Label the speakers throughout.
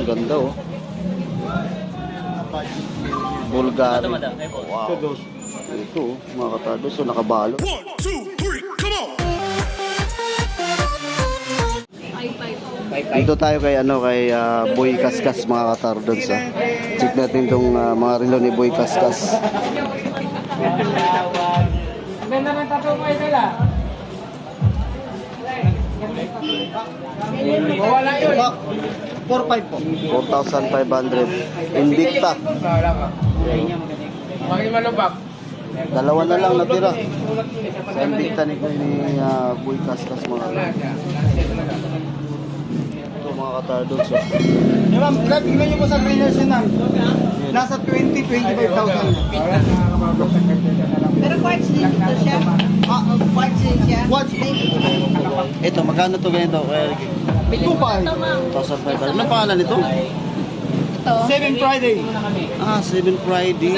Speaker 1: ganda oh. Bulgari. Wow. Ito oh, mga katardos. So nakabalot.
Speaker 2: 1, 2, 3, come on!
Speaker 1: Dito tayo kay Boy Kaskas mga katardos. Check natin tong mga relo ni Boy Kaskas.
Speaker 3: Ganda ng tattoo mo sila. Wala yun.
Speaker 1: 4,500 po. 4,500. Invicta.
Speaker 3: Pangin malubak.
Speaker 1: Dalawa na lang natira. Sa Invicta ni Boy Kaskas mga katardos. Ito mga katardos.
Speaker 4: Ma'am, tingnan niyo po sa trainers yun ma'am. Nasa 20-25,000.
Speaker 5: Pero quartz din ito siya. Quartz din siya.
Speaker 4: Watch.
Speaker 1: Ito, magkano to ganito? 1,500. Ano pangalan nito?
Speaker 5: Ito.
Speaker 4: 7 Friday.
Speaker 1: 7 Friday.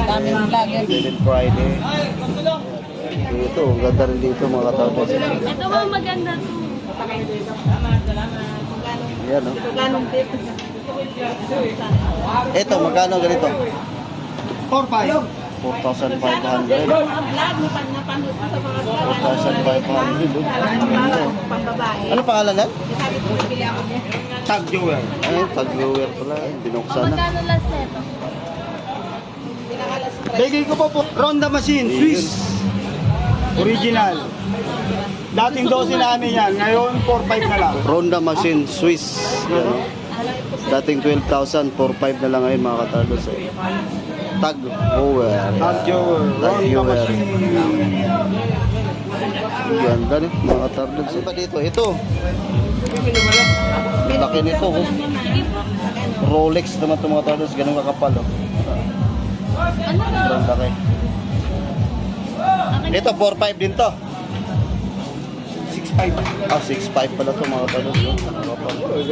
Speaker 5: Daming vlogger.
Speaker 1: 7 Friday. Ito, ang ganda rin dito mga katardos.
Speaker 6: Ito ang maganda to.
Speaker 1: Ayan o.
Speaker 5: Ganong tip.
Speaker 1: Ito, magkano ganito?
Speaker 4: 4-5.
Speaker 1: 4,500.
Speaker 5: Mga vlog, napanood ko sa mga vlog.
Speaker 1: 4,500.
Speaker 5: Pambabae.
Speaker 1: Ano pangalan yan?
Speaker 5: Sabi ko, bibili ako niya.
Speaker 4: Tag Joel.
Speaker 1: Ay, tag-viewer pala. Binuksan na.
Speaker 6: Magkano last set?
Speaker 5: Pinakalas
Speaker 4: Bigay ko po Ronda Machine, Swiss. Original. Dating 12 namin yan. Ngayon, 4-5 na lang.
Speaker 1: Ronda Machine Swiss. Yan, o. Dating 12,000, 4,500 na lang ngayon mga katardos. Tag-viewer.
Speaker 4: Tag Joel. Ronda
Speaker 1: Tag-viewer.
Speaker 4: Machine.
Speaker 1: Ganda rin mga katardos. Ano ba dito? Ito. Laki nito. Oh. Rolex naman ito mga katardos. Ganun kakapal. Oh.
Speaker 6: Ano to?
Speaker 1: Sobrang laki. Ito, 4,500 din to.
Speaker 4: 6-5.
Speaker 1: 6,500 pala to mga katardos.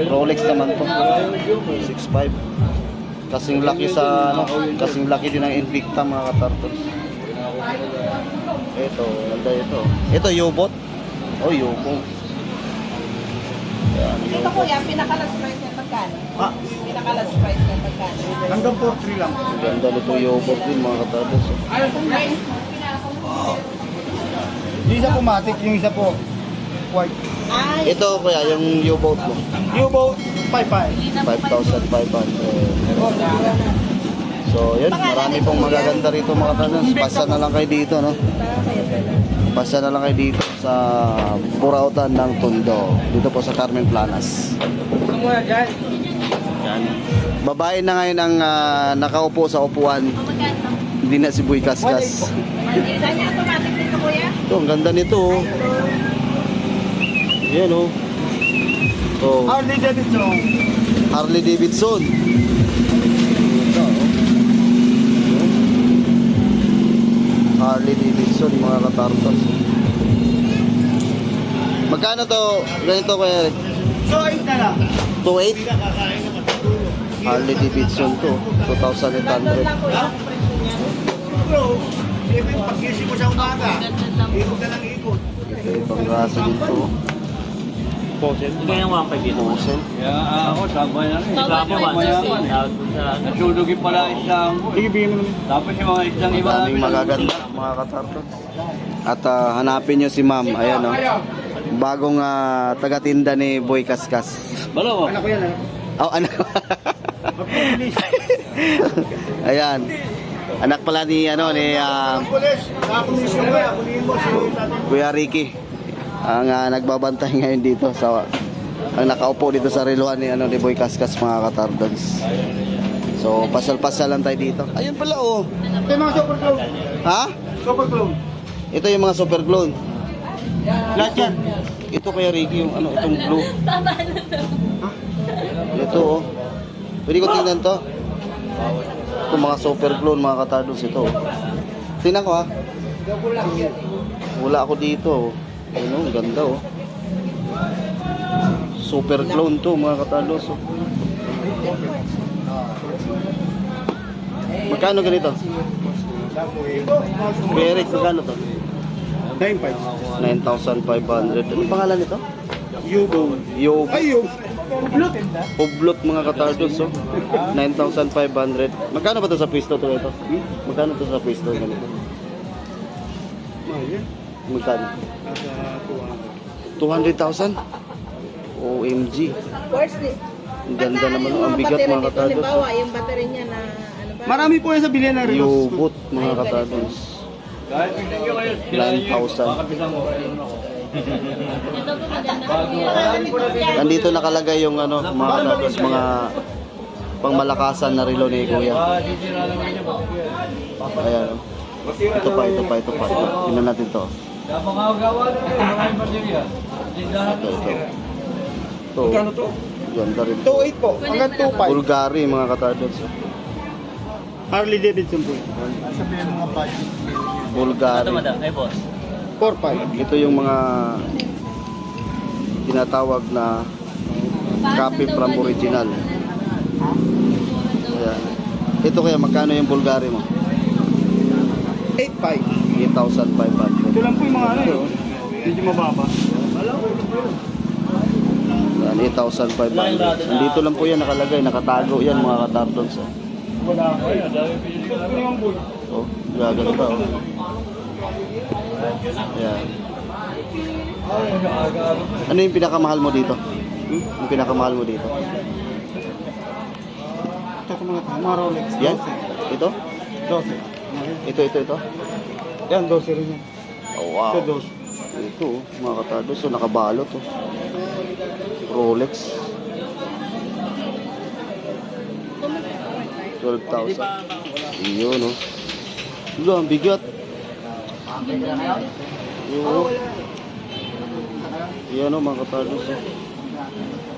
Speaker 1: Rolex naman to. 6,500. Kasing laki sa kasing laki din ng Invicta mga katardos. Ito, ganda ito. Ito U-boat. Oh, U-boat. Yan,
Speaker 5: Ito kuya, pinakalas price niya pagkano?
Speaker 4: Ha?
Speaker 5: Pinakalas price niya pagkano?
Speaker 4: Hanggang 4-3 lang.
Speaker 1: ganda nito U-boat din mga katardos.
Speaker 4: Yung isa po matic, yung isa po white.
Speaker 5: Ay,
Speaker 1: Ito kuya, yung U-boat mo.
Speaker 4: U-boat, 5-5.
Speaker 1: 5,500. So, yun, marami pong magaganda rito mga katardos. Pasa na lang kayo dito, no? Pasa na lang kayo dito sa Burautan ng Tondo. Dito po sa Carmen Planas. Yan. Babae na ngayon ang nakaupo sa upuan.
Speaker 6: Magkano?
Speaker 1: Hindi na si Boy Kaskas.
Speaker 5: saan niya automatic dito kuya?
Speaker 1: Ito, ang ganda nito. Oh. Yan, oh. Oh,
Speaker 4: Harley Davidson.
Speaker 1: Harley Davidson. Ito, oh. Harley Davidson, mga katartos. Magkano to? Ganito kaya?
Speaker 4: So, 8 na lang.
Speaker 1: 2,800? Harley Davidson to. 2,800.
Speaker 4: Bro, even pag-gising mo sa umaga, ikot na lang ikot.
Speaker 1: Ito, ibang rasa dito.
Speaker 3: Ito yung mga pagkita.
Speaker 1: Fossil.
Speaker 3: Ako, sabay na rin. Sabay mayaman. Nasulugin pala isang.
Speaker 4: Sige, bigyan mo naman.
Speaker 3: Tapos yung mga isang iba.
Speaker 1: Maraming magaganda mga katartos. At hanapin nyo si ma'am. Ayan o. Bagong taga-tinda ni Boy Kaskas.
Speaker 3: Balaw.
Speaker 4: Anak ko yan, ano?
Speaker 1: Oh, anak. Ayan. Anak pala ni
Speaker 4: Pulis, nakapulis yung kaya, kulihin mo si tatay.
Speaker 1: Kuya Ricky. Ang nagbabantay ngayon dito sa ang nakaupo dito sa reluhan ni Boy Kaskas mga katardons. So pasal-pasal lang tayo dito. Ayun pala oh.
Speaker 4: Ito yung mga super clone.
Speaker 1: Ha?
Speaker 4: Super clone.
Speaker 1: Ito yung mga super clone.
Speaker 4: Lahat yan.
Speaker 1: Ito Kuya Ricky yung itong blue.
Speaker 6: Paano to?
Speaker 1: Ito oh. Pwede ko tingnan to. Ito mga super clone mga katardons ito. Oh. Tingnan ko ha. Wala ako dito oh. Ayun, ang ganda oh. Super clone to mga katalos oh. Magkano ganito? Eric, magkano to?
Speaker 4: 9.5.
Speaker 1: 9,500. Ano pangalan nito?
Speaker 4: Yugo.
Speaker 1: Yobo.
Speaker 4: Ay, Yugo.
Speaker 1: Publot mga katardos, oh. 9,500. Magkano ba to sa pwesto to ito? Magkano to sa pwesto ganito?
Speaker 4: Mahal yan.
Speaker 1: Magkano?
Speaker 4: Nasa 200.
Speaker 1: 200,000? OMG.
Speaker 5: First,
Speaker 1: Ang ganda naman, ang bigat mga katardos.
Speaker 5: Halimbawa, yung battery niya na ano ba?
Speaker 4: Marami po yan sa bilihan ng relos.
Speaker 1: Yubot mga katardos.
Speaker 3: Kahit tignan nyo kayo, kilala nyo yun.
Speaker 1: 9,000.
Speaker 3: Baka bilang mo, ayun ako.
Speaker 6: Ito po maganda kuya.
Speaker 1: Nandito nakalagay yung ano, mga katardos, mga pangmalakasan na relo ni Kuya.
Speaker 3: Sisira naman niya, bakit yan?
Speaker 1: Ayan, oh. Ito pa. Tingnan natin to.
Speaker 3: Dapat nga gawa na kayo, maraming baterya. Tindahan
Speaker 1: Ito. Ito.
Speaker 4: Magkano to?
Speaker 1: Ganda rin.
Speaker 4: 2.8 po. Hanggang 2.5.
Speaker 1: Bulgari mga katardos.
Speaker 4: Harley Davidson po. Sabihin mga budget.
Speaker 1: Bulgari.
Speaker 3: Ay, boss.
Speaker 4: 4.5.
Speaker 1: Ito yung mga tinatawag na copy from original. Ayan. Ito kaya magkano yung Bulgari mo?
Speaker 4: 8.5.
Speaker 1: 8,500.
Speaker 4: Ito lang po yung mga ano yun. Medyo mababa.
Speaker 1: Yan, 8,500. Nandito lang po yan nakalagay, nakatago yan mga katardons.
Speaker 4: Wala ko yan. Ito yung boy.
Speaker 1: Oh, gaganda oh. Ayan. Ano yung pinakamahal mo dito? Yung pinakamahal mo dito?
Speaker 4: Ito ko mga Rolex.
Speaker 1: Yan? Ito?
Speaker 4: 12.
Speaker 1: Ito?
Speaker 4: Yan, 12 rin yan.
Speaker 1: Oh, wow.
Speaker 4: Ito 12.
Speaker 1: Ito oh, mga katardos, so nakabalot oh. Rolex. 12,000. Iyon oh. Wala, ang bigat. Iyon oh. Iyan oh mga katardos oh.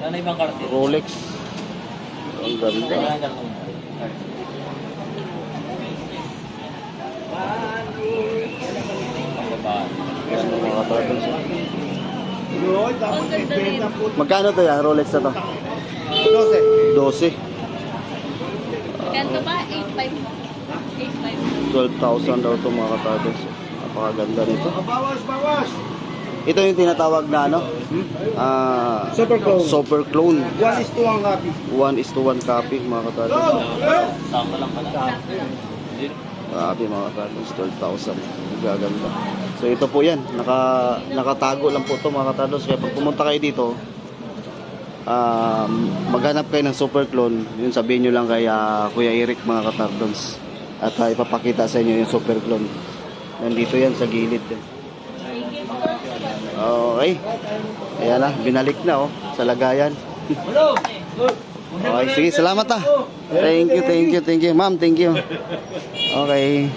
Speaker 3: Ano ibang kartil?
Speaker 1: Rolex. Ang ganda. Yan oh, mga katardos oh.
Speaker 4: Yun, tapos ibenta po.
Speaker 1: Magkano to yan? Rolex na to?
Speaker 4: 12.
Speaker 1: 12.
Speaker 6: Ganto ba? 8.5.
Speaker 1: 12,000 daw to mga katardos. Napakaganda nito.
Speaker 4: Bawas!
Speaker 1: Ito yung tinatawag na ano?
Speaker 4: Super clone.
Speaker 1: Super clone.
Speaker 4: 1:1 copy.
Speaker 1: 1:1 copy mga katardos.
Speaker 3: Sakto lang pala.
Speaker 1: Grabe mga katardos, 12,000. Gaganda. So ito po yan, nakatago lang po to mga katardos. Kaya pag pumunta kayo dito, maghanap kayo ng super clone. Yun sabihin nyo lang kay Kuya Eric mga katardos. At ipapakita sa inyo yung super clone. Nandito yan sa gilid. Okay. Ayan na, binalik na oh, sa lagayan. Okay, sige, salamat ah. Thank you. Ma'am, thank you. Okay.